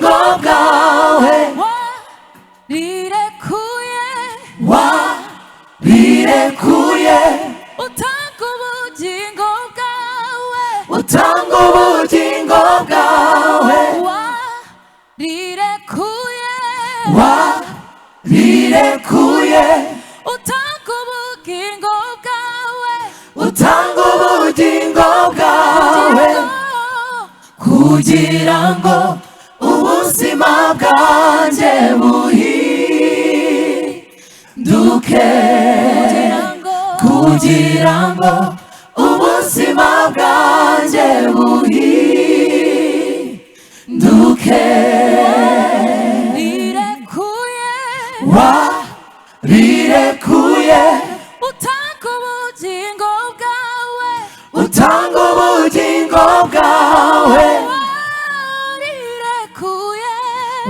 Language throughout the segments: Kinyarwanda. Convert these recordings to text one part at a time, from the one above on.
ubugingo bwawe warirekuye utanga ubugingo bwawe utanga ubugingo bwawe warirekuye utanga ubugingo bwawe utanga ubugingo bwawe kugira ngo ubuzima bwanjye buhinduke kugira ngo ubuzima bwanjye buhinduke warirekuye utanga ubugingo bwawe utanga ubugingo bwawe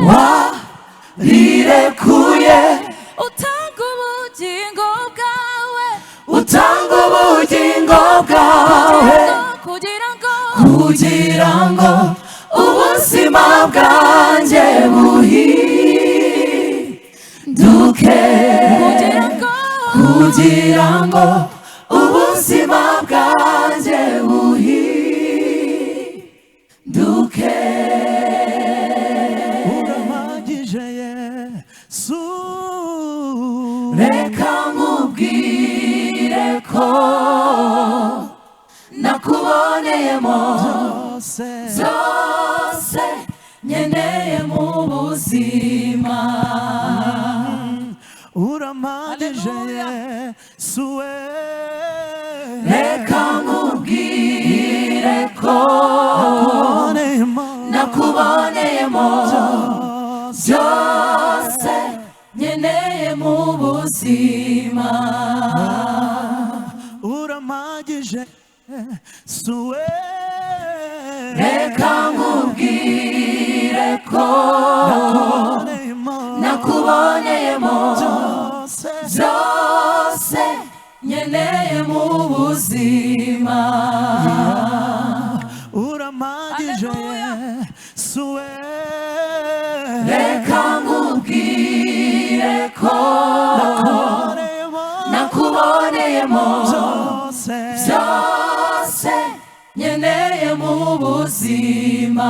warirekuye utanga ubugingo bwawe utanga ubugingo bwawe kugira ngo ubuzima bwanjye buhinduke kugira ngo ubuzima bwanjye buhinduke uramagije Yesu reka nkubwire ko nakuboneyemo byose nkeneye mu buzima uramagije Yesu reka nkubwire ko nakuboneyemo byose nkeneye mu buzima uramagije Yesu reka nkubwire ko nakuboneyemo byose nkeneye mu buzima uramagije Yesu reka nkubwire ko nakuboneyemo byose nkeneye mu buzima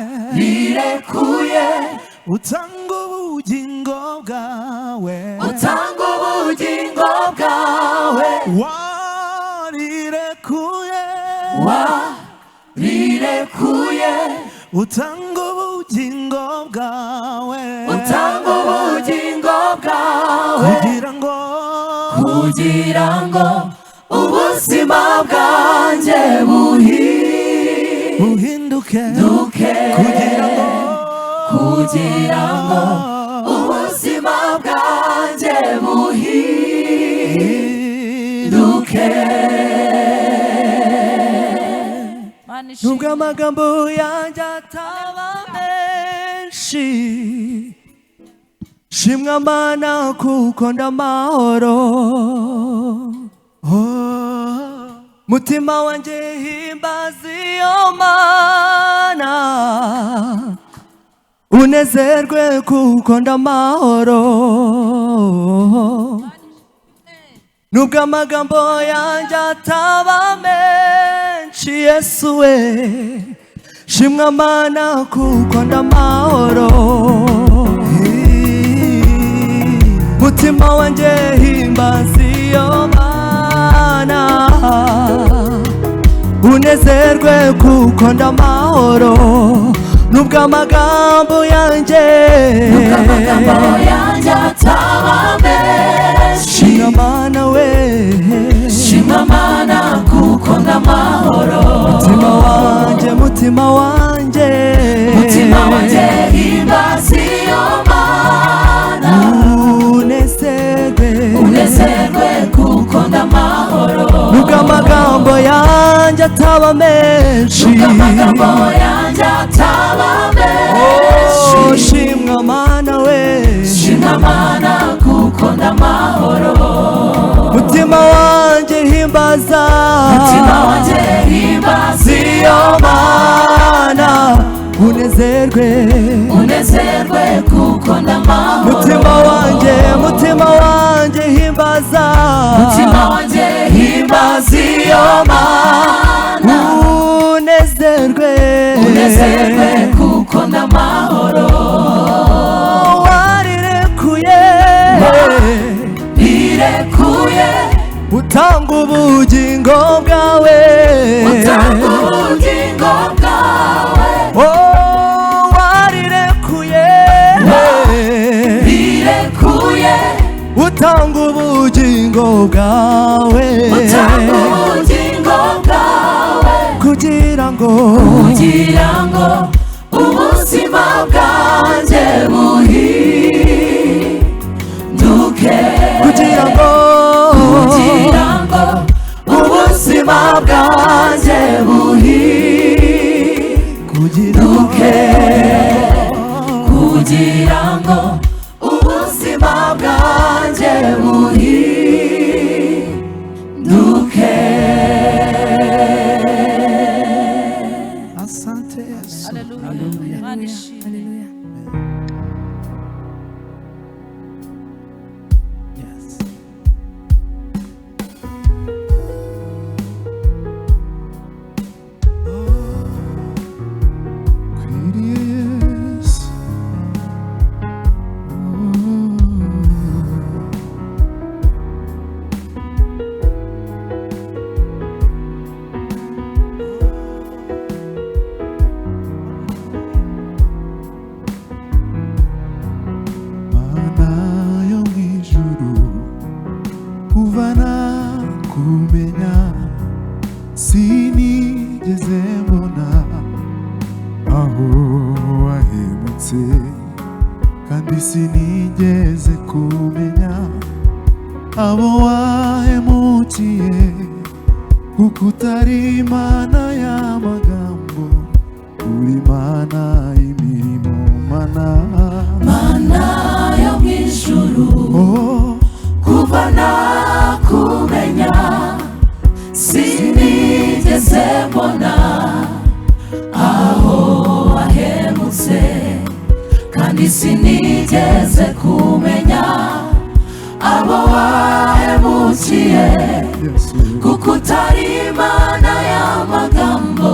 warirekuye utanga ubugingo bwawe utanga ubugingo bwawe warirekuye utanga ubugingo bwawe utanga ubugingo bwawe kugira ngo ubuzima bwanjye buhinduke kugira ngo ubuzima bwanjye buhinduke nubwo amagambo yanjye ataba menshi shimwa Mana kuko ndamahoro mutima wanjye himbaza iyo Mana unezerwe kuko ndamahoro nubwo amagambo yanjye ataba menshi Yesu we shimwa Mana kuko ndamahoro mutima wanjye himbaza iyo Mana unezerwe kuko ndamahoro nubwo amagambo yanjye ataba menshi shimwa Mana we shimwa Mana kuko ndamahoro mutima wanjye himbaza iyo Mana unezerwe kuko ndamahoro nubwo amagambo yanjye ataba menshi shimwa Mana we shimwa Mana kuko ndamahoro mutima wanjye himbaza iyo unezerwe kuko ndamahoro. mutima wanjye himbaza, mutima wanjye himbaza iyo Mana. unezerwe kuko ndamahoro. warirekuye rirekuye utanga ubugingo bwawe, utanga ubugingo bwawe. warirekuye rirekuye utanga ubugingo bwawe, utanga ubugingo bwawe. kugira ngo ubuzima bwanjye buhinduke, kugira ngo ubuzima bwanjye buhinduke, kugira ngo ubuzima bwanjye buhinduke. asante Yesu. Haleluya. Imana ishimwe. Yes. sinigeze mbona aho wahemutse, kandi sinigeze kumenya abo wahemukiye, kuko utari Imana y'amagambo, uri Imana y'imirimo. Mana yo mw'ijuru, kuva nakumenya sinigeze mbona aho wahemutse, kandi sinigeze kumenya abo wahemukiye, kuko utari Imana y'amagambo,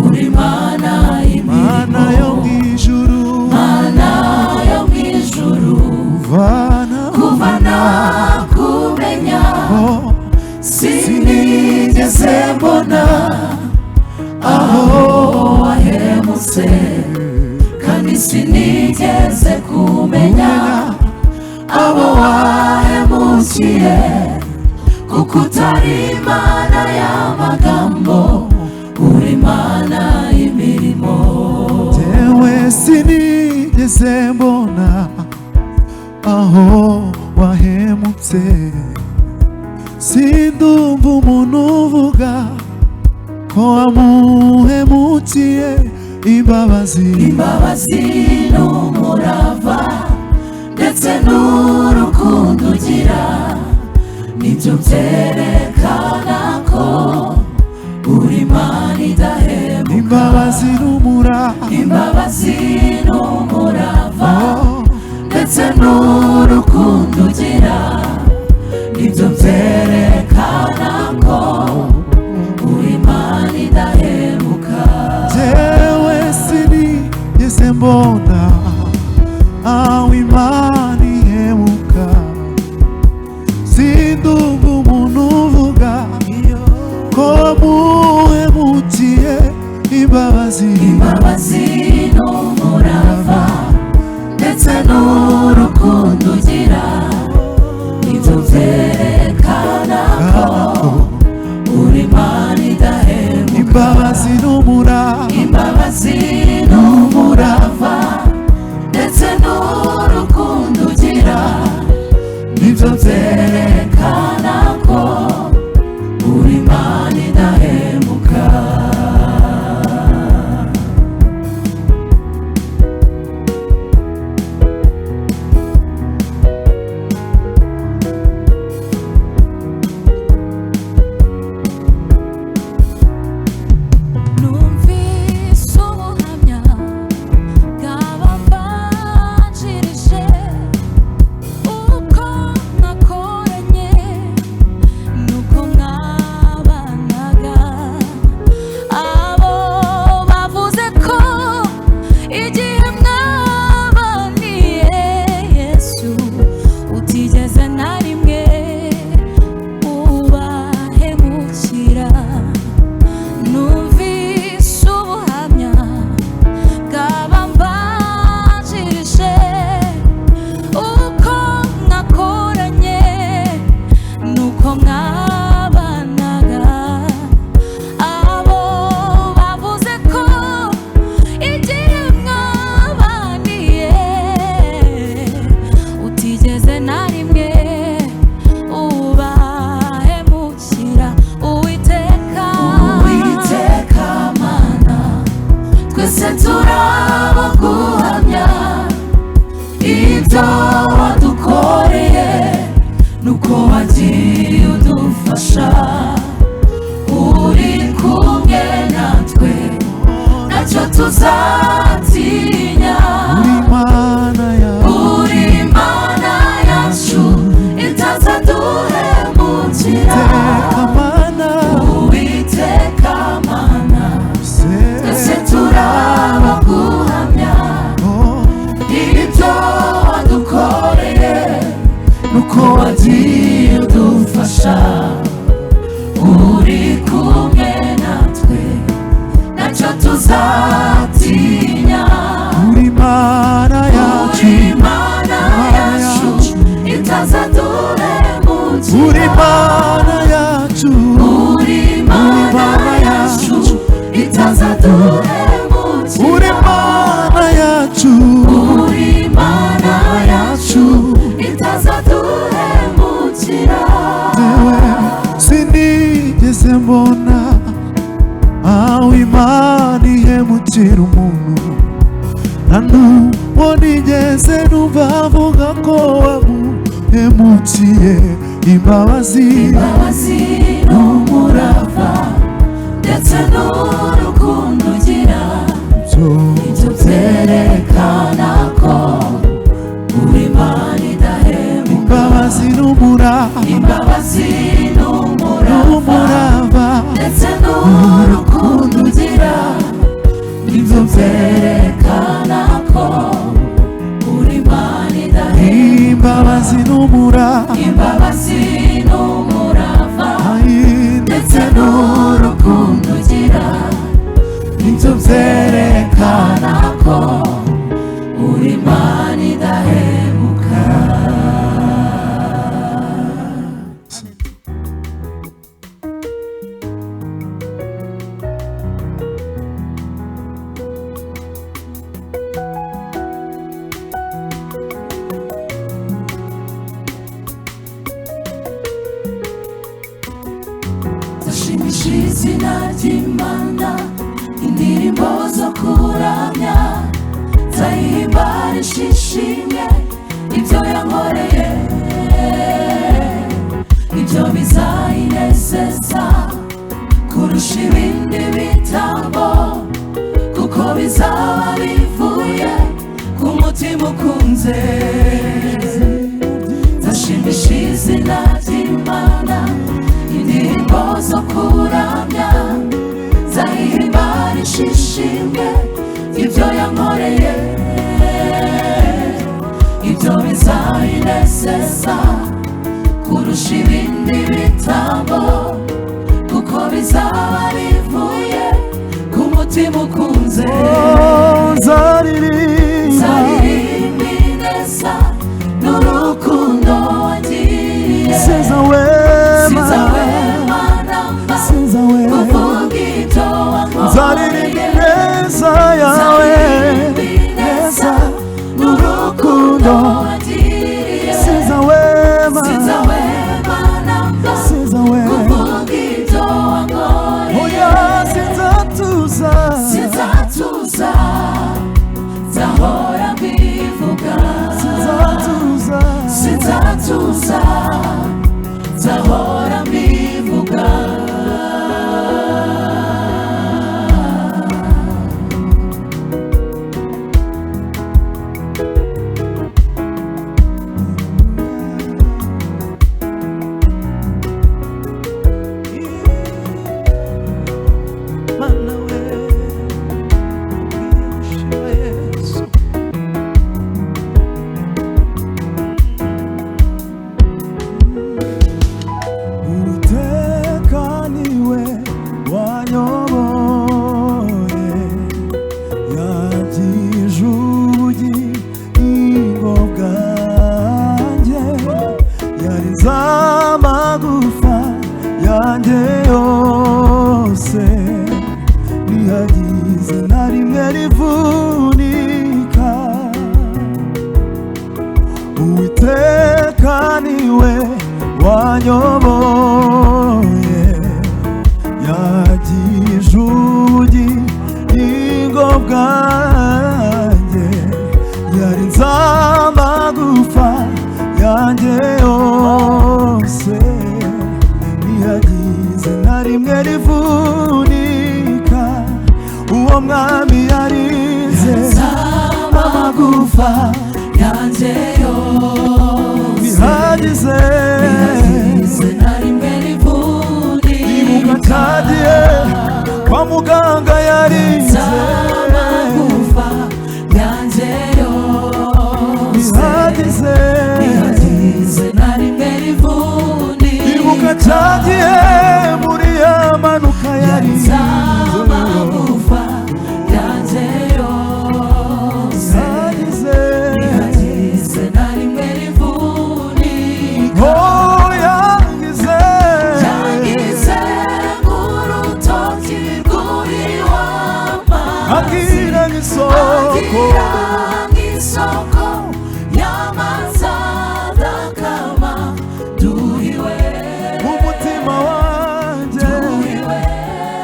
uri Imana y'imirimo. Mana yo mw'ijuru, Mana yo mw'ijuru, kuva nakumenya sinigeze mbona aho wahemutse, kandi sinigeze kumenya abo wahemukiye, kuko utari Imana y'amagambo, uri Imana y'imirimo. Jewe sinigeze mbona aho wahemutse, sindumva umuntu uvuga ko wamuhemukiye. Imbabazi n'umurava ndetse n'urukundo ugira, nibyo byerekana ko uri Imana idahemuka. Imbabazi n'umurava ndetse n'urukundo ugira, nibyo byerekana ko uri Imana idahemuka. Jewe sinigeze mbona aho Imana ihemuka, sindumva umuntu uvuga ko wamuhemukiye. Imbabazi n'umurava ndetse n'urukundo ugira, nibyo byerekana ko uri Imana idahemuka. Imbabazi n'umurava ndetse n'urukundo ugira, nibyo byerekana ko uri Imana idahemuka. Numvise ubuhamya tuzatinya uri Imana yacu itazaduhemukira Uwiteka Mana twese turabaguhamya ibyo wadukoreye nuko wagiye udufasha uri kumwe natwe ntacyo tuzatinya uri Imana yacu itazaduhemukira uri Imana yacu itazaduhemukira uri Imana yacu itazaduhemukira Dewe sinigeze mbona aho Imana ihemukira umuntu nta n'uwo nigeze numva avuga ko wamuhemukiye imbabazi n'umurava ndetse n'urukundo ugira ibyo byerekana ko uri Imana idahemuka imbabazi n'umurava ndetse n'urukundo ugira ibyo byerekana ko uri Imana idahemuka imbabazi n'umurava ndetse n'urukundo ugira ibyo byerekana ko uri Imana idahemuka zashimisha izina ry'Imana indirimbo zo kuramya zahimbarisha ishimwe ibyo yankoreye ibyo bizayinezeza kurusha ibindi bitambo kuko bizaba bivuye ku mutima ukunze zashimisha izina ry'Imana indirimbo zo kuramya zahimbarisha ishimwe ibyo yankoreye ibyo bizayinezeza kurusha ibindi bitambo kuko bizaba bivuye ku mutima ukunze zaririmba ineza n'urukundo wangiriye sinzahwema namba kuvuga ibyo wankoreye ineza yawe ineza n'urukundo wangiriye sinzahwema namba sinzahwema kuvuga ibyo wankoreye sinzatuza nzahora mbivuga sinzatuza nzahora mbivuga Uwiteka niwe wanyoboye yagije ubugingo bwanjye yarinze amagufa yanjye yose ntiyagize na rimwe rivunika uwo mwami yarinze amagufa yanjye yose bihagije na rimwe n'ivuni ibuka cyagiye kwa muganga yarinze amagufa yanjye yose bihagije na rimwe n'ivuni ibuka cyagiye muri ya manuka yarinze amagufa yanjye yose bihagije na rimwe n'ivuni oh yangize urutoki rw'uw'amazi akira nk'isoko nk'isoko y'amazi adakama duhiwe umutima wanjye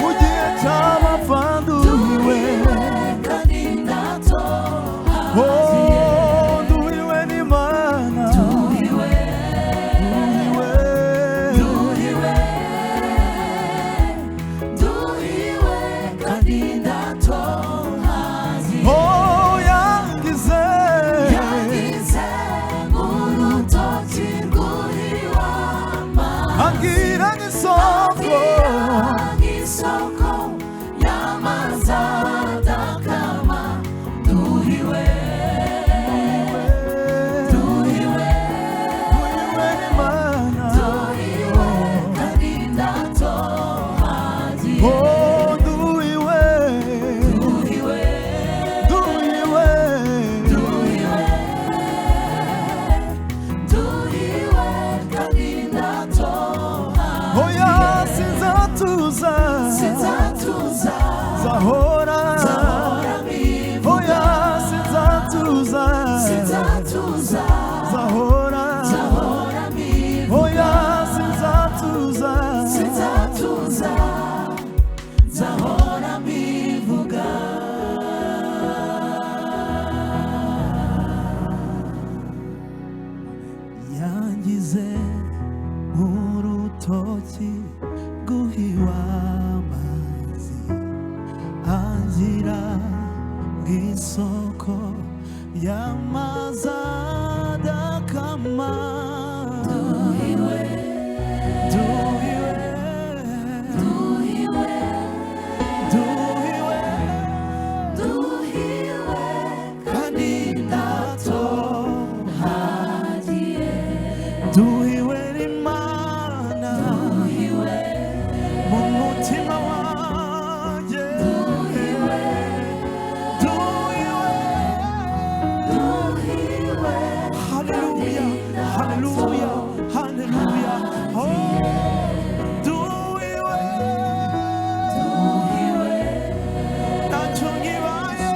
mu gihe cy'amapfa nduhiwe kandi ndatoha oh nduhiwe n'Imana duhiwe nduhiwe kandi ndatoha oh yangize urutoki rw'uw'amazi akira nk'isoko nk'isoko y'amazi adakama duhiwe nduhiwe n'Imana kandi ndatohagiye oh nduhiwe duhiwe kandi ndatohagiye oya sinzatuza sinzatuza zahora bivuga oya sinzatuza sinzatuza zahora bivuga oya sinzatuza sinzatuza zahora bivuga yangize urutoki rwuhiwa amazi angira nk'isoko y'amazi adakama duhiwe kandi ndatohagiye duhiwe n'Imana mu mutima wanjye duhiwe haleluya haleluya haleluya oh duhiwe ntacyo nkibaye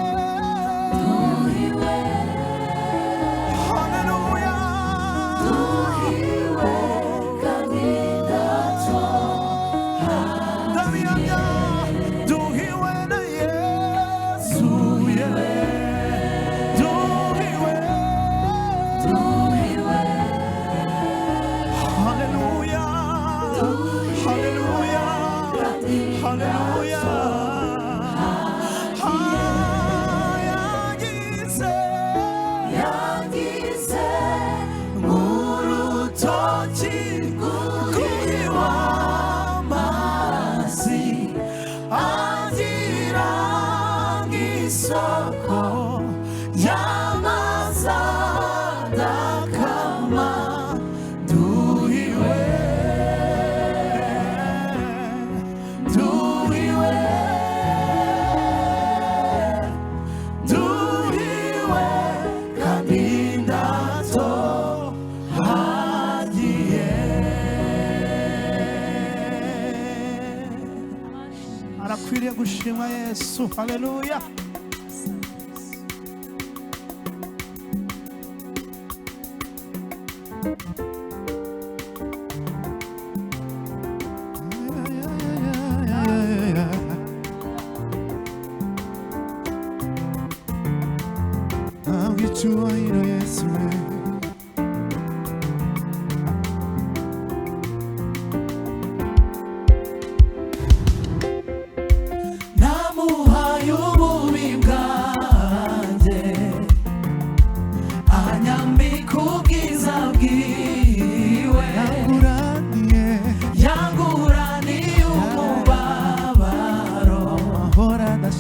haleluya ndabihamya duhiwe na Yesu duhiwe haleluya haleluya haleluya yagize urutoki rw'uw'amazi agira nk'isoko y'amazi adakama duhiwe kandi ndatohagiye arakwiriye gushimwa Yesu haleluya icyubahiro Yesu namuhaye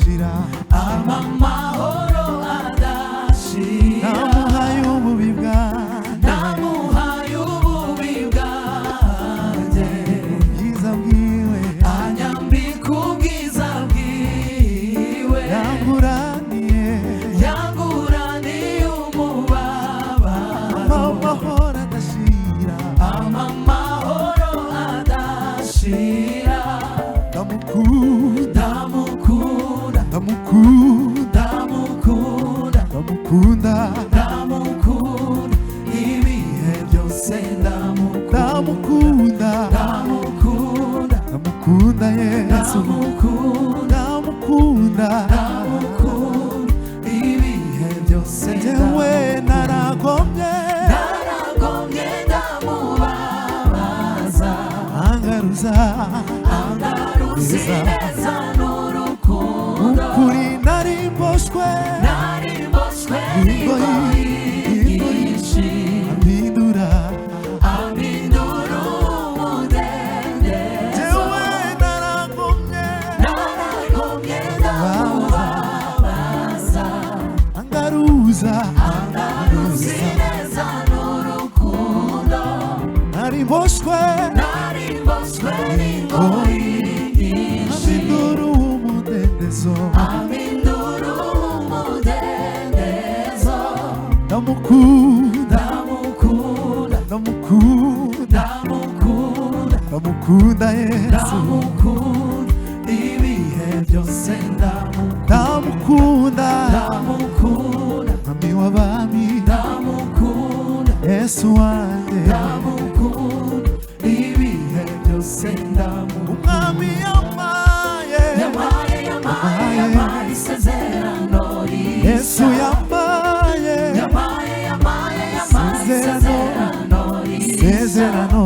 adashira, amahoro adashira, namuhaye ububi bwanjye, namuhaye ububi bwanjye, ubwiza bwiwe anyambika ubwiza bwiwe, yanguraniye, yanguraniye umubabaro, amahoro adashira, amahoro adashira, ndamukunda, ndamukunda, ndamukunda, ndamukunda, ndamukunda, ndamukunda, ibihe byose ndamukunda, ndamukunda, ndamukunda, ndamukunda Yesu, ndamukunda, ndamukunda, ndamukunda, ibihe byose njyewe naragomye, naragombye ndamubabaza, angaruza, angaruza ineza n'urukundo, ukuri nari mboshwe, nari mboswe n'ingoyi nyinshi, ampindura, ampindura umudendezo, njyewe naragomye, naragombye ndamubabaza, angaruza, angaruza ineza n'urukundo, nari mboshwe, nari mboswe n'ingoyi nyinshi, ampindura umudendezo, ampindura umudendezo, ndamukunda, ndamukunda, ndamukunda, ndamukunda, ndamukunda Yesu, ndamukunda, ibihe byose ndamukunda, ndamukunda, mwami w'abami, ndamukunda, Yesu wanjye, ndamukunda, ibihe byose ndamukunda, umwami yamaye, yamaye yamaye yamaye isezerano Yesu rishya, yamaye, yamaye yamaye yamaye isezerano rishya, isezerano,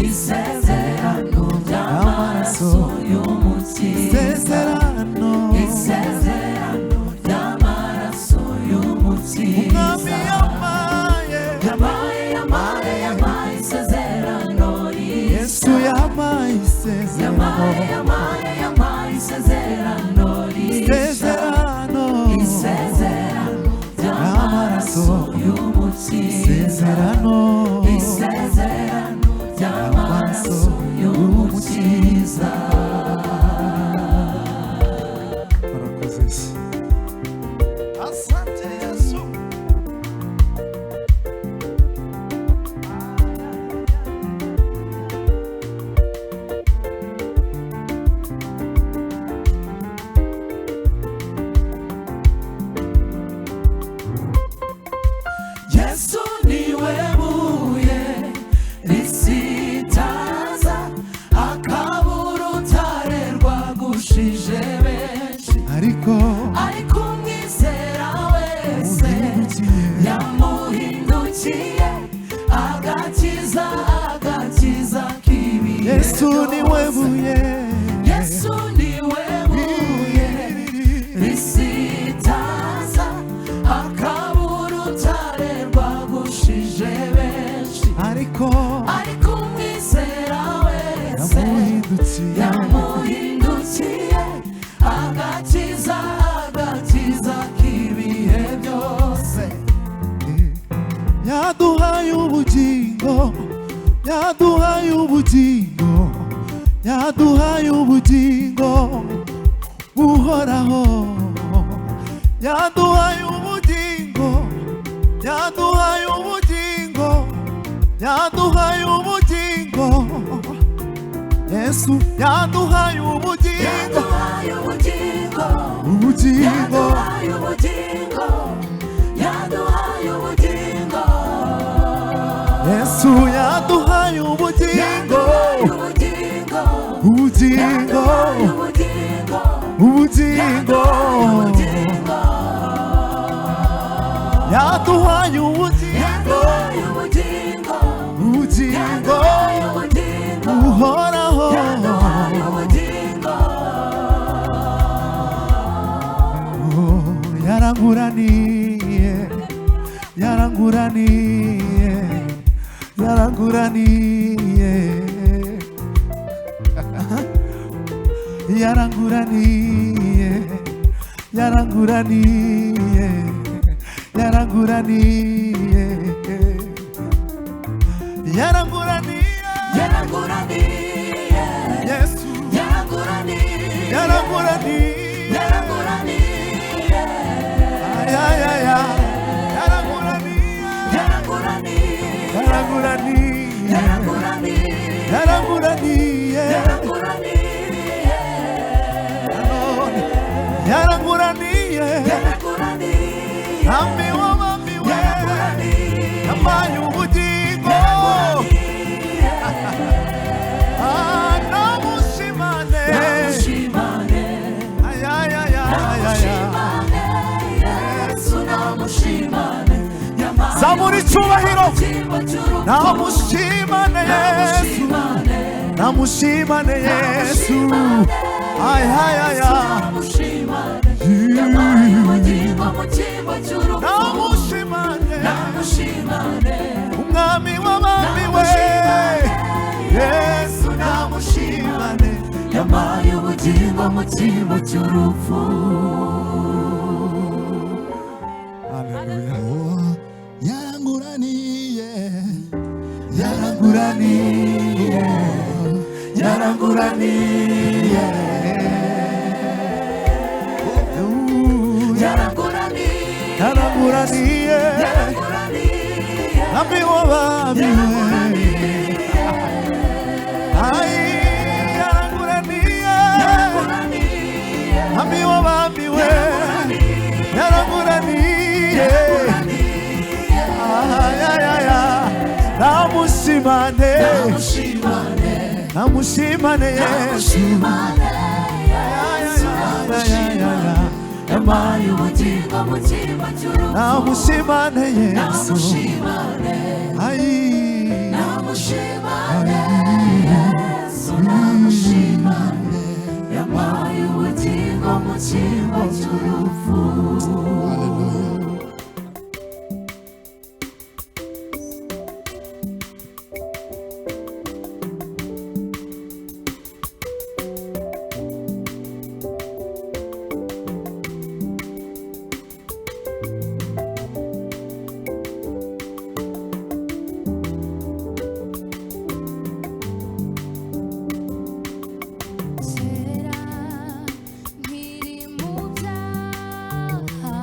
isezerano ry'amaraso y'umukiza, isezerano, isezerano ry'amaraso y'umukiza, umwami yamaye, yamaye yamaye yamaye isezerano rishya, Yesu yamaye isezerano, yamaye yamaye yamaye isezerano rishya, isezerano, isezerano ry'amaraso y'umukiza, isezerano, isezerano ry'amaraso y'umukiza. barakoze Yesu. Asante Yesu. Yesu niwe buye risitaza, akaba urutare rwagushije benshi, ariko ariko umwizera wese uhindukiye, yamuhindukiye, agakiza agakiza k'ibihe Yesu niwe byose. buye, Yesu niwe buye risitaza, akaba urutare rwagushije benshi, ariko ariko umwizera wese yamuhindukiye, yamuhindukiye, agakiza agakiza k'ibihe byose. yaduhaye ubugingo, yaduhaye ubugingo, yaduhaye ubugingo buhoraho, yaduhaye ubugingo, yaduhaye ubugingo, yaduhaye ubugingo, Yesu yaduhaye ubugingo, Yaduhaye ubugingo, ubugingo, yaduhaye ubugingo, yaduhaye ubugingo, Yesu yaduhaye ubugingo, yaduhaye ubugingo, ubugingo, yaduhaye ubugingo, ubugingo, yaduhaye ubugingo, yaduhaye ubugingo, ubugingo yaduhaye ubugingo, buhoraho, yaduhaye ubugingo, Oh, yaranguraniye, yaranguraniye, yaranguraniye, yaranguraniye, yaranguraniye yaranguraniye yaranguraniye Yesu yaranguraniye ay ay ay yaranguraniye ambiwa mambiwe amaye ubugingo namushimane ay ay ay ay Yesu namushimane zamura icyubahiro namushimane Yesu namushimane Yesu ay ay ay namushimane umwami w'abami we Yesu namushimane yampaye ubugingo mu cyimbo cy'urupfu. Haleluya yaranguraniye yaranguraniye yaranguraniye yaranguraniye ambiwa bami ay yaranguraniye ambiwa bami we yaranguraniye ay ay ay namushimane namushimane Yesu yampaye ubugingo mu cyimbo cy'urupfu. namushimane Yesu ay namushimane Yesu namushimane yampaye ubugingo mu cyimbo cy'urupfu. Será nkiri mu byaha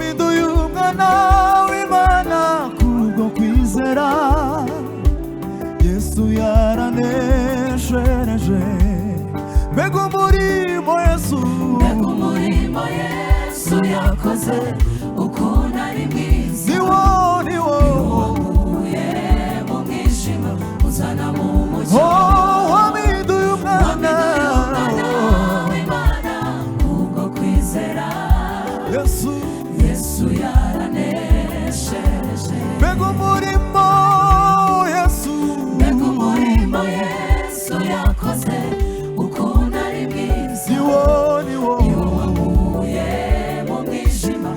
wampinduye umwana w'Imana kubwo kwizera Yesu yaraneshereje mbega umurimo Yesu yakoze ukuntu ari mwiza niwo uvuye mu mwijima uzana mu mucyo wampinduye umwana w'Imana kubwo kwizera Yesu yaraneshereje mbega umurimo Yesu yakoze ukuntu ari mwiza niwo uvuye mu mwijima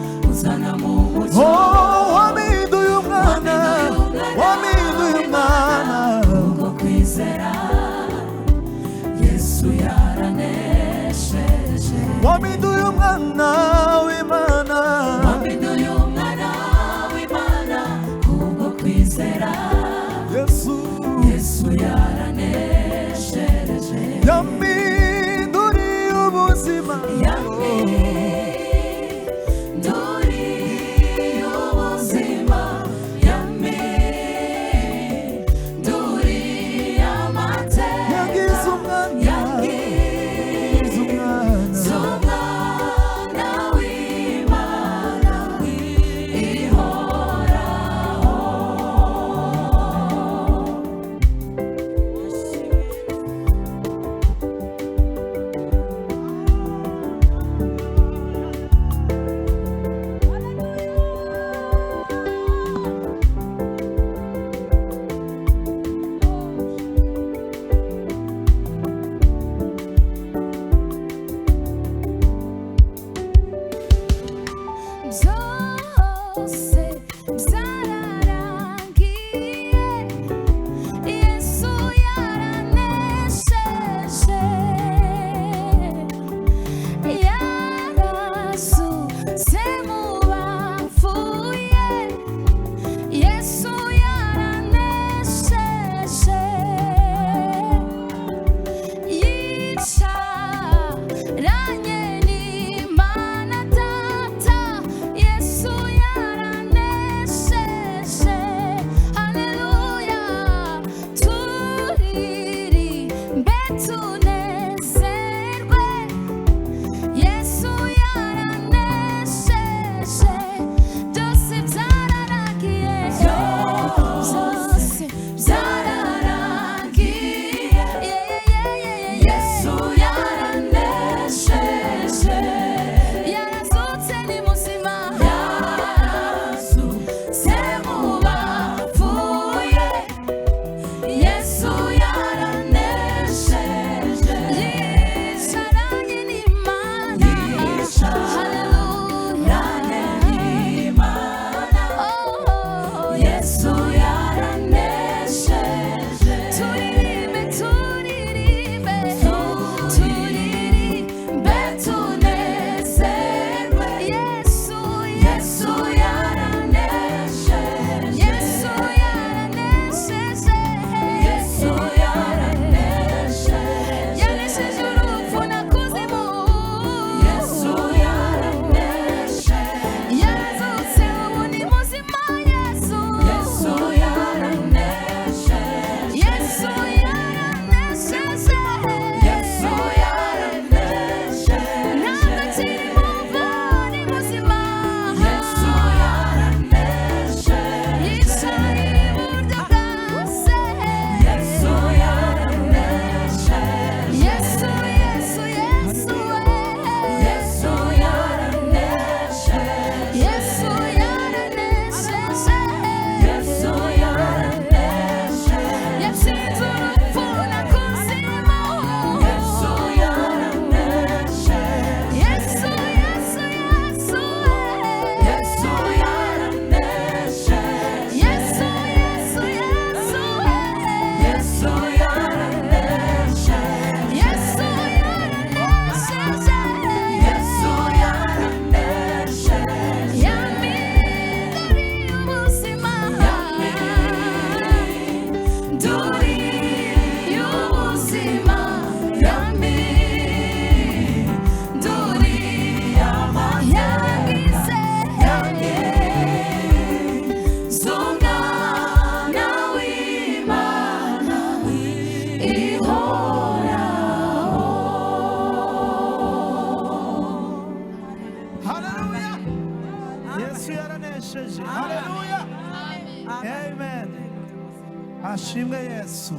ashimwe Yesu,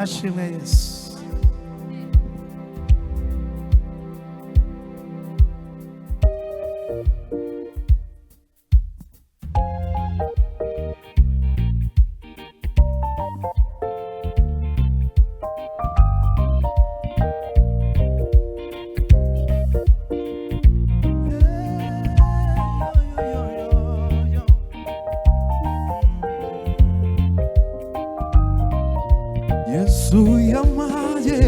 ashimwe Yesu. Yesu yamaye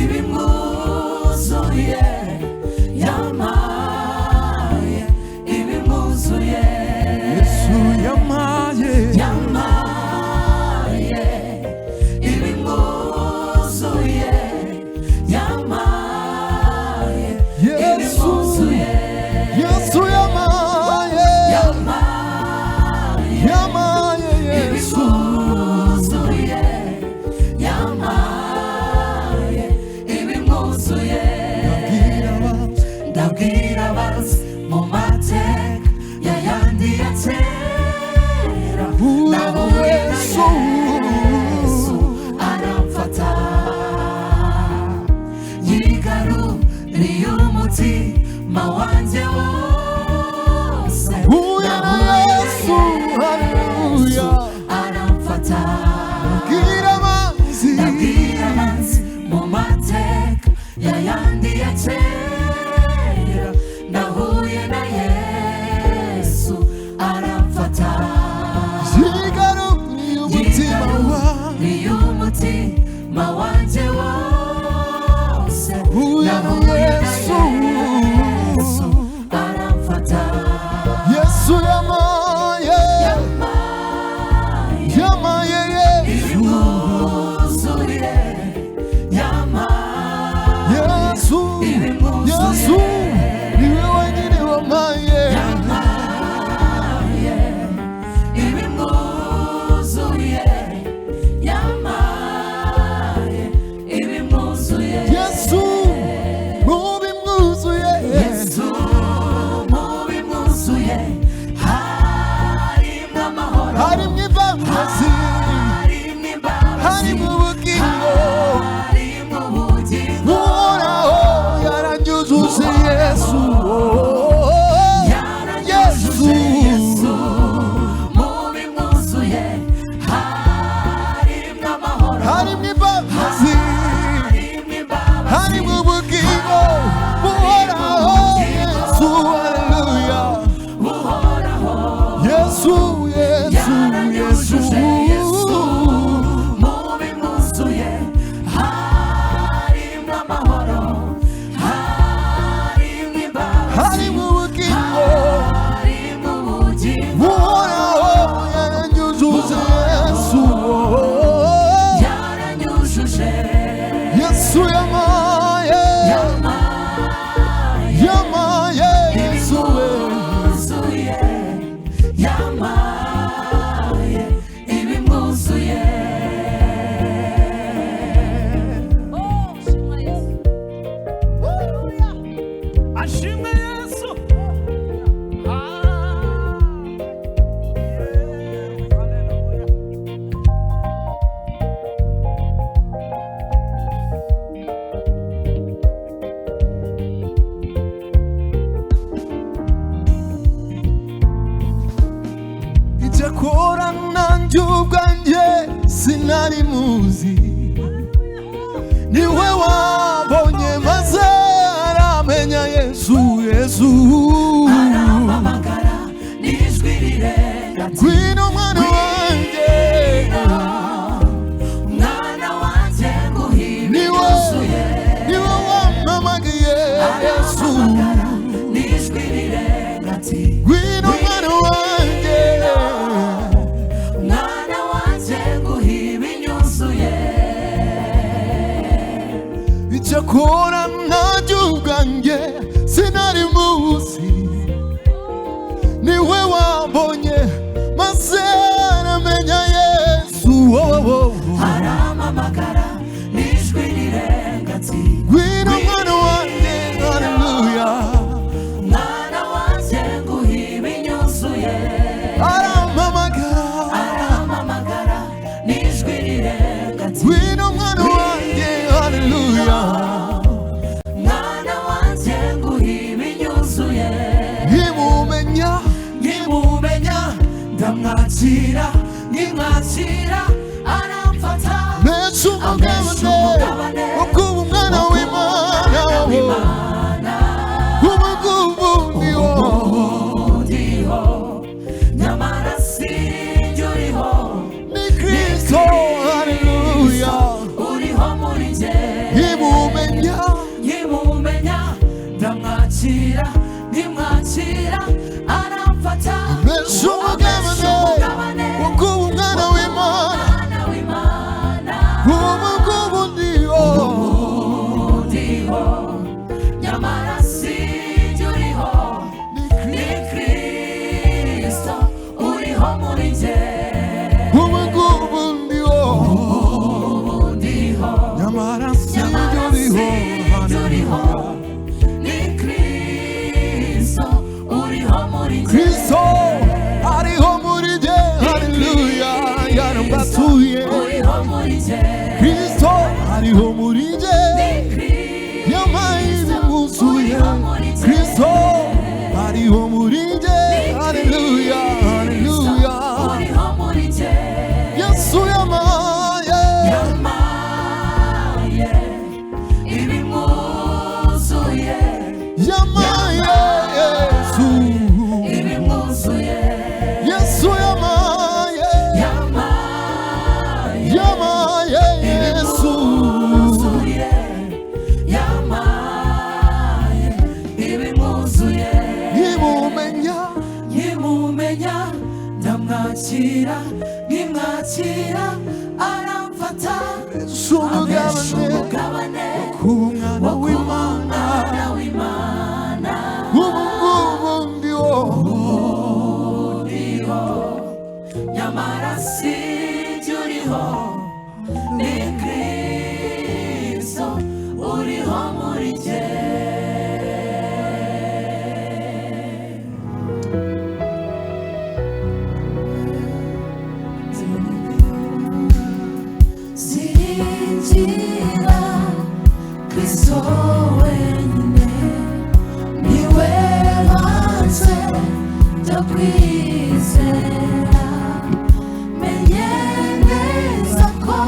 ibimwuzuye, yamaye ibimwuzuye, Yesu yamaye yamaye ibimwuzuye, yamaye Yesu ibimwuzuye, Yesu yamaye yamaye yamaye Yesu ibimwuzuye, yamaye ibimwuzuye. Ndabwira abazi mu mateka ya yandi ya kera, nahuye na Yesu aramfata, yigaruriye umutima wanjye wose. Huye na Yesu, haleluya. Aramfata, Gira amazi ndabwira abazi mu mateka ya yandi ya kera, nahuye na Yesu aramfata, yigaruriye umutima wawe. yigaruriye umutima wanjye wose. Huye na Nahuye na Yesu. Yesu aramfata, Yesu yamaye yamaye yamaye Yesu ibimwuzuye, yamaye Yesu Yesu niwe wenyine wamaye yamaye ibimwuzuye, yamaye ibimwuzuye, Yesu mubimwuzuye Yesu mu bimwuzuye harimo amahoro, harimo imbabazi harimo imbabazi, harimo ubugingo harimo ubugingo, uhoraho yaranyujuje Yesu yaranyujuje Yesu mu bimwuzuye harimo amahoro, harimo imbabazi harimo imbabazi, harimo ubugingo uhoraho Yesu haleluya uhoraho Yesu Yesu yaranyujuje Yesu mu bimwuzuye harimo amahoro, harimo imbabazi, harimo ubugingo harimo ubugingo, uhoraho yaranyujuje Yesu yaranyujuje Yesu yamaye yamaye yamaye Yesu ibimwuzuye, yamaye ibimwuzuye. Ashimwe Yesu. Haleluya. icyakora nanjye ubwanjye sinari muzi niwe wabonye maze aramenya Yesu Yesu Arampamagara n'ijwi rirenga ati, ngwino mwana wanjye mwana wanjye nguhiba niwe ibyuzuye. niwe wampamagaye Yesu Arampamagara n'ijwi rirenga ati, ngwino mwana wanjye mwana wanjye nguhiba inyuzuye. icyakora nanjye ubwanjye sinari muzi niwe wabonye maze aramenya Yesu Arampamagara n'ijwi rirenga ati, ngwino mwana wanjye haleluya mwana wanjye nguhiba inyuzuye. arampamagaye ndamwakira nkimwakira aramfata Mesha umugabane wo kuba umwana w'Imana umugubu ndiho nyamara sinjye ni Kristo haleluya uriho muri njye nkimumenya ndamwakira nkimwakira aramfata Mesha umugabane wo kuba umwana w'Imana umugubu ndiho nyamara sinjye uriho ni Kristo uriho muri njye umugubu ndiho nyamara sinjye uriho ni Kristo uriho muri njye Kristo ariho muri njye haleluya yarambatuye uriho muri njye Kristo ariho muri njye yampaye ibimuzuye Kristo ariho muri njye haleluya haleluya uriho muri njye Yesu yamaye ibimuzuye yamaye Yesu ibimuzuye Yesu yamaye yamaye Yesu ibimuzuye nkimumenya ndamwakira nkimwakira aramfata Mesha umugabane wo kuba umwana w'Imana umugubu ndiho nyamara sinjye uriho ni Kristo uriho muri njye ziringira Kristo wenyine niwe banze byo kwizera menye neza ko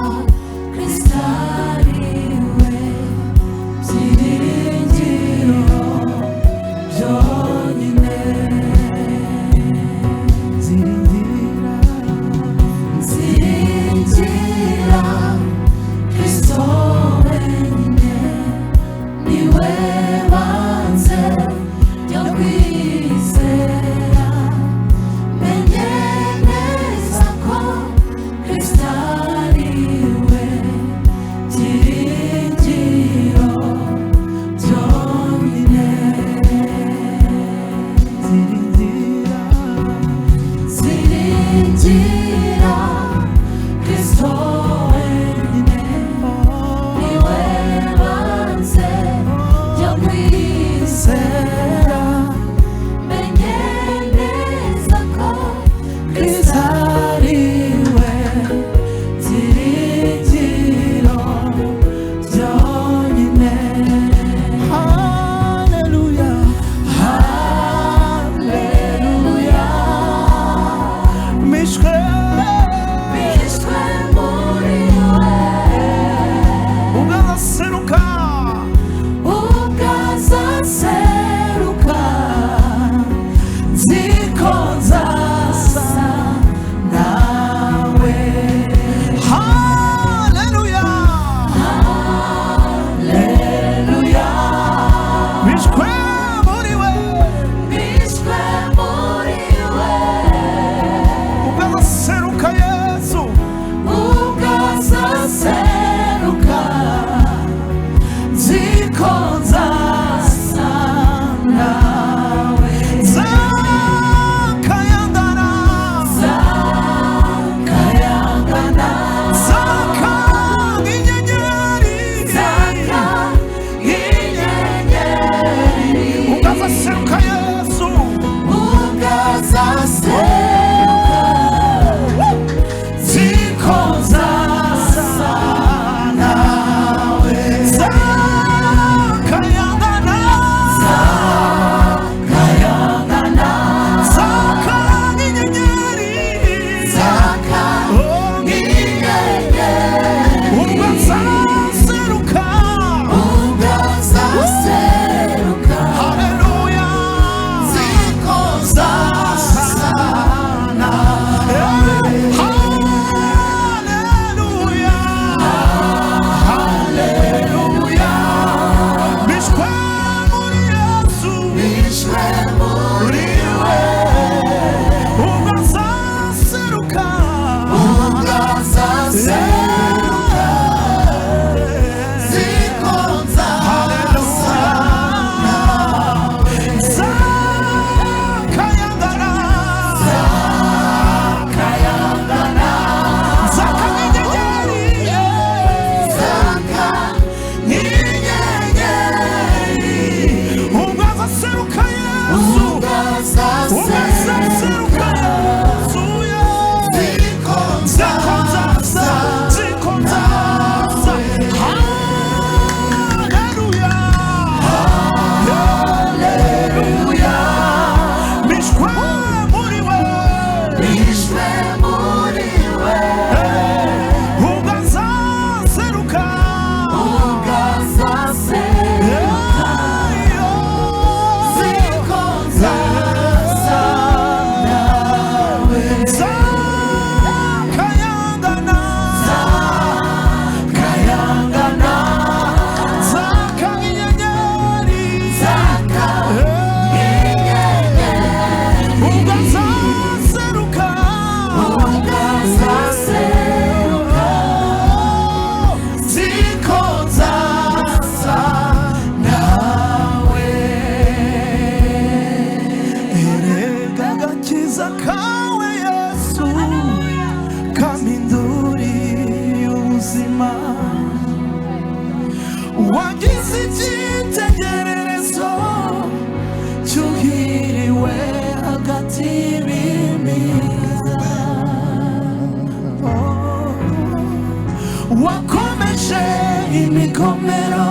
imigomero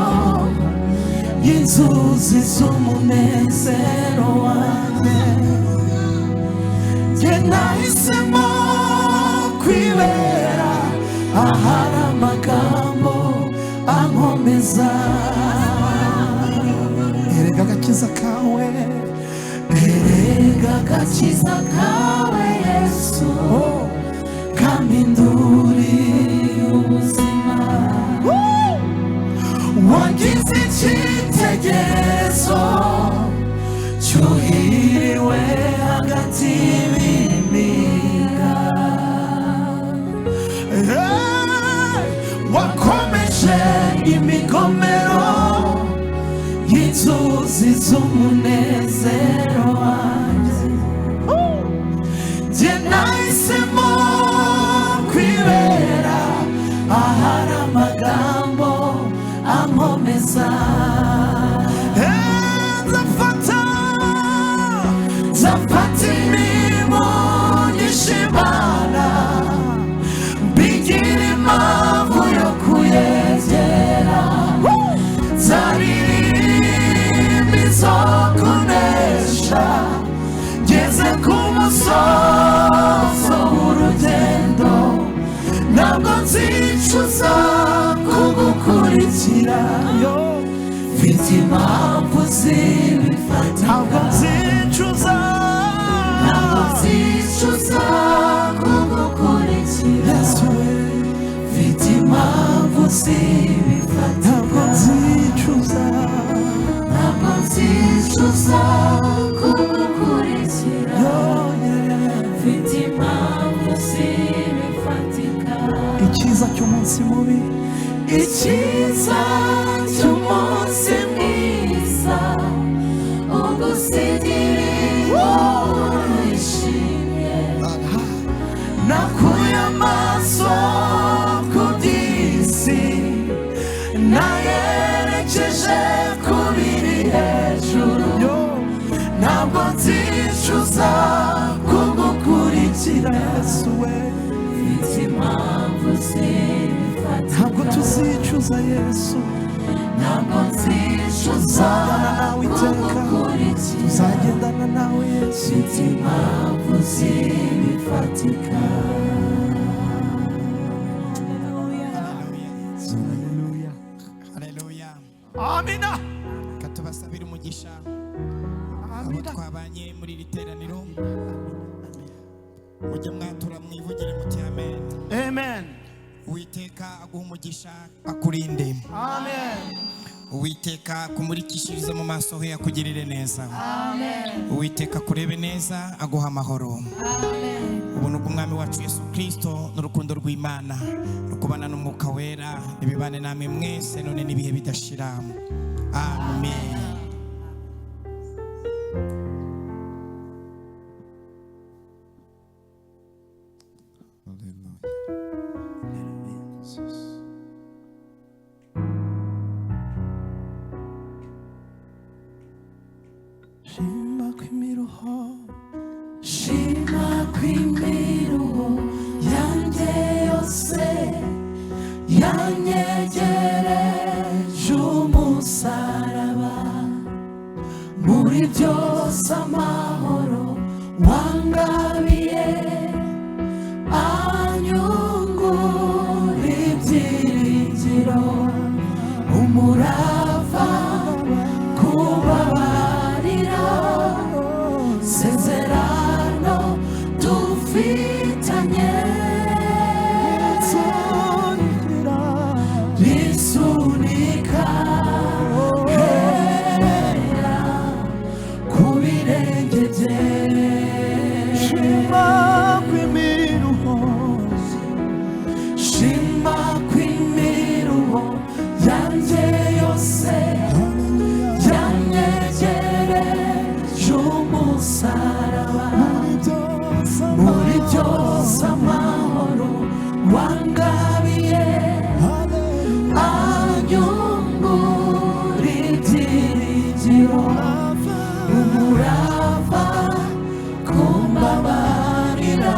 y'inzuzi z'umunezero wanjye. Njye nahisemo kwibera ahari amagambo ankomeza. Erega agakiza kawe, erega agakiza kawe Yesu, kampinduriye ubuzima. Wagize icyitegererezo cyuhiriwe hagati y'ibimiga. Wakomeje imigomero y'inzuzi z'umunezero wanjye. Njye nahisemo kwibera ahari amagambo ankomeza. Nzafata imirimo y'Imana mbigira impamvu yo kuyegera. Nzaririmba izo kunesha ngeze ku musozo w'urugendo. Ntabwo nzicuza kugukurikira, mfite impamvu zibifata. Ntabwo nzicuza kugukurikira, mfite impamvu zibifata. Ntabwo nzicuza kugukurikira, mfite impamvu zibifatika. Icyiza cy'umunsi mubi, icyiza cy'umunsi mwiza ugusigira wishimye. Nakuye amaso ku by'isi nayerekeje ku biri hejuru. Ntabwo nzicuza kugukurikira Yesu we, mfite impamvu zibifata. Ntabwo tuzicuza Yesu, ntabwo nzicuza kugukurikira. Tuzagendana nawe Yesu, mfite impamvu zibifatika. Haleluya, haleluya, amina. Katubasabira umugisha abo twabanye muri iri teraniro. Mujye mwatura mwivugire muti amen. Amen. Uwiteka aguha umugisha akurinde. Amen. Uwiteka kumurikishirize mu maso he akugirire neza. Amen. Uwiteka kurebe neza aguha amahoro. Amen. Ubuntu bw'umwami wacu Yesu Kristo n'urukundo rw'Imana rukubana n'umwuka wera ibibane namwe mwese none n'ibihe bidashira. Amen. Shima kw'imiruho yanjye yose yanyegereje umusaraba. Muri byose amahoro wangabiye anyungura ibyiringiro. Umurava kubabarira sezerano dufitanye. Risunika hera ku birenge bye. Shima kw'imiruho, shima kw'imiruho yanjye yose yanyegereje umusaraba. Muri byose amahoro wangabiye anyungura ibyiringiro. Umurava kumbabarira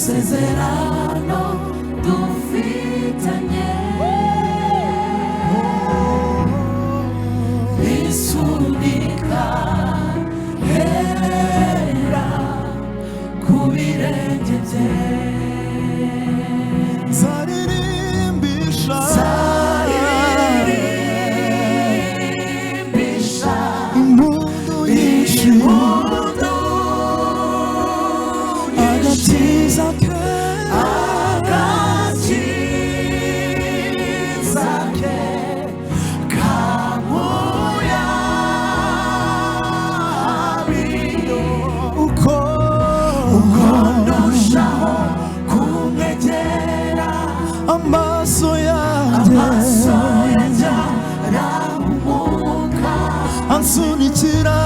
sezerano dufitanye. birenge bye zaririmbisha impundu nyinshi agakiza ke amaso yanjye arahumuka ansunikira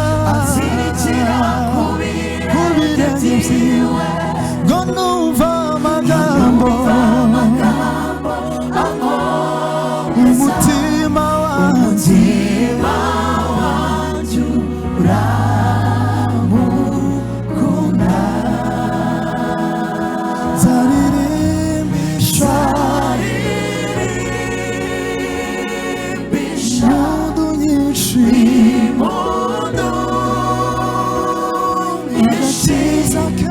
ku birenge byiwe ngo numva amagambo umutima wanjye uramukunda zaririmbisha impundu nyinshi agakiza ke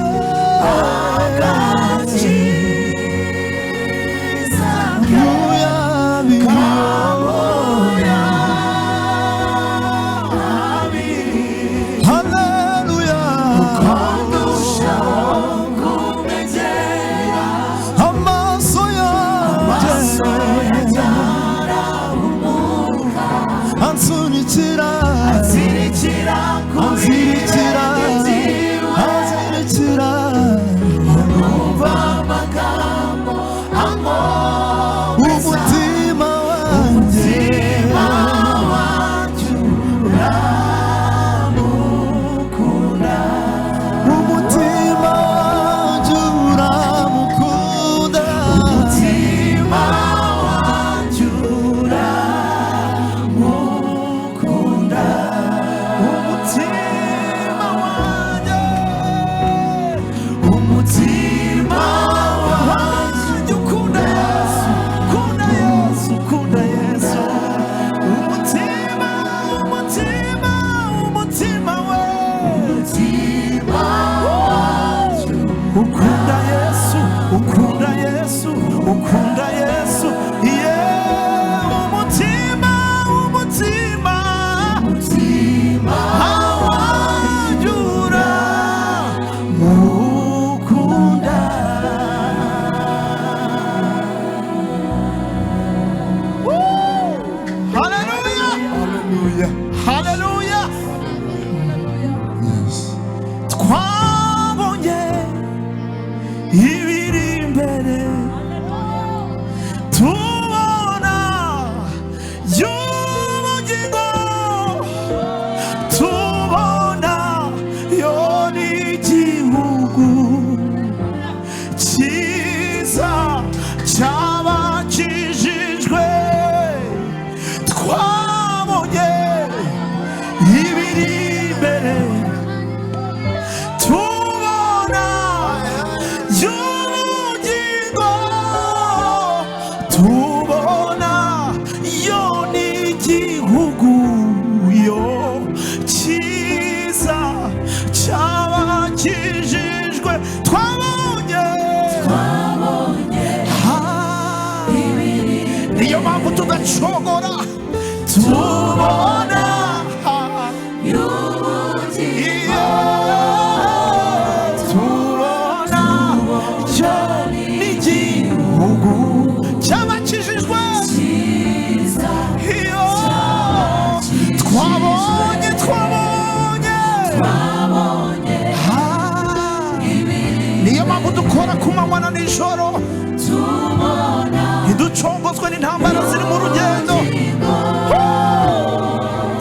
ntiducongozwe n'intambara ziri mu rugendo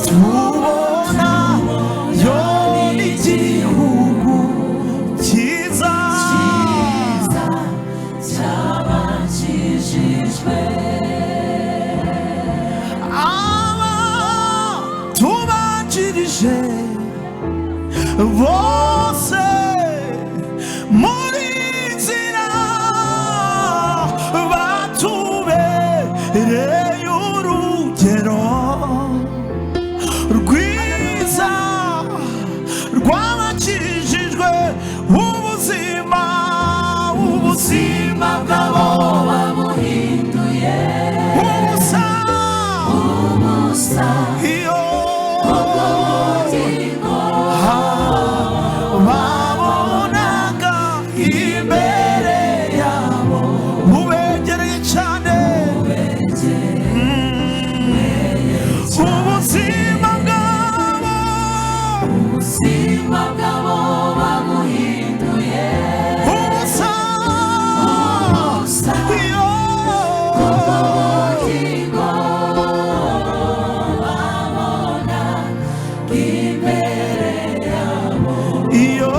tubona yo n'igihugu cyiza cyabakijijwe aba tubanjirije bose muri nzira batubereye imbere yabo mubegereye cyane ubuzima bwabo babuhinduye ubusa kubw'ubugingo babona imbere yabo iyo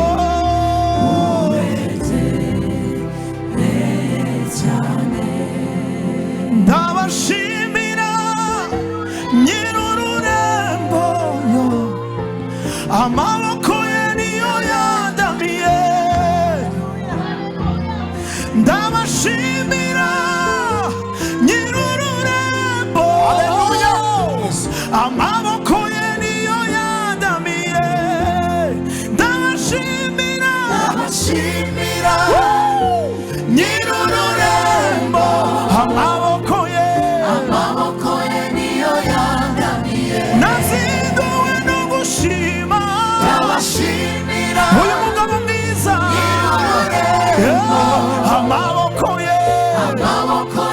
ubegereye cyane ndabashimira nyir'ururembo amaboko ye niyo yandamiye ndabashimira nyir'ururembo amaboko ye niyo yandamiye ndabashimira nyir'ururembo amaboko ye niyo yandamiye nazinduwe no gushima uyu mugabo mwiza amaboko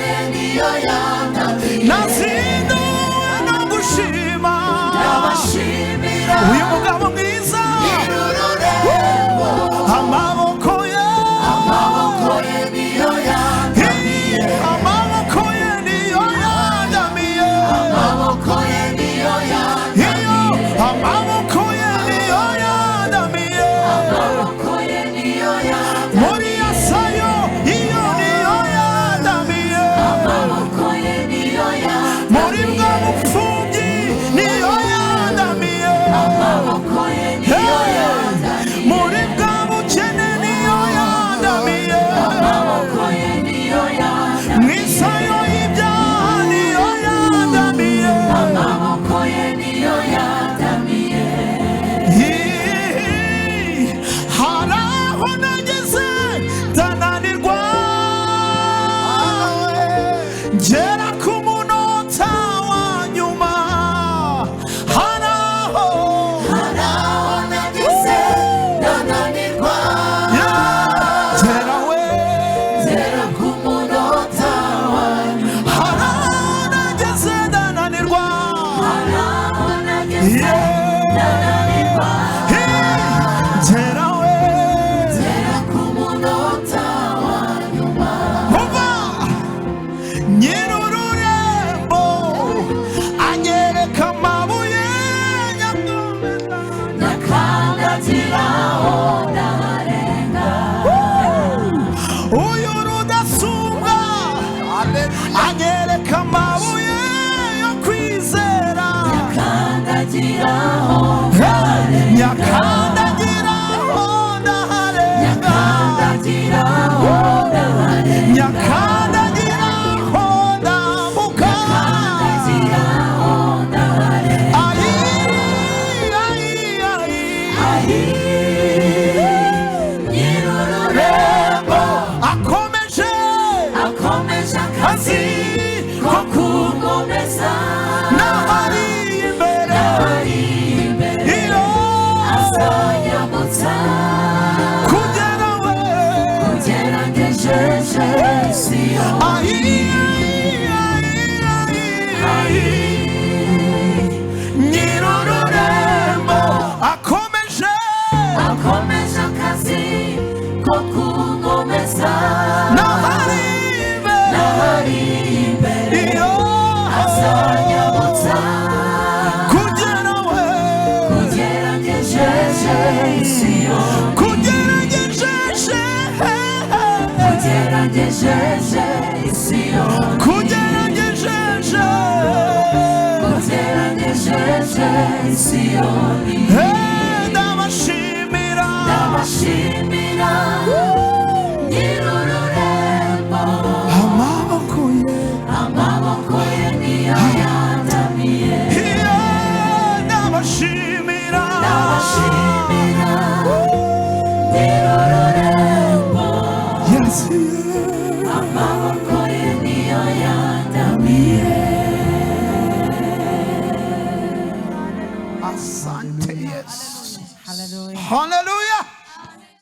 ye niyo yandamiye nazinduwe no gushima uyu mugabo mwiza amaboko ye niyo yandamiye amaboko ye niyo yandamiye amaboko ye niyo yandamiye muri yasayo iyo niyo yandamiye muri bwa bupfubyi niyo yandamiye muri bwa bukene niyo yandamiye mu isayo y'ibyaha niyo yandamiye hari aho nageze ndananirwa ngera ku munota wa nyuma hari aho nageze ndananirwa ngera ku munota wa nyuma hari aho nageze ndananirwa nyir'ururembo anyereka amabuye nyakandagiraho ndaharenga uyu rudasumbwa anyereka amabuye yo kwizera nyakandagiraho ndaharenga nyir'ururembo akomeje akazi ko kungomeza n'ahari imbere iyo azanyambutsa kugera ngejeje nyir'ururembo akomeje akazi ko kungomeza n'ahari imbere iyo azanyambutsa kugera ngejeje ndabashimira nyir'ururembo amaboko ye niyo yandamiye ndabashimira nyir'ururembo amaboko ye niyo yandamiye. Asante Yesu. Hallelujah.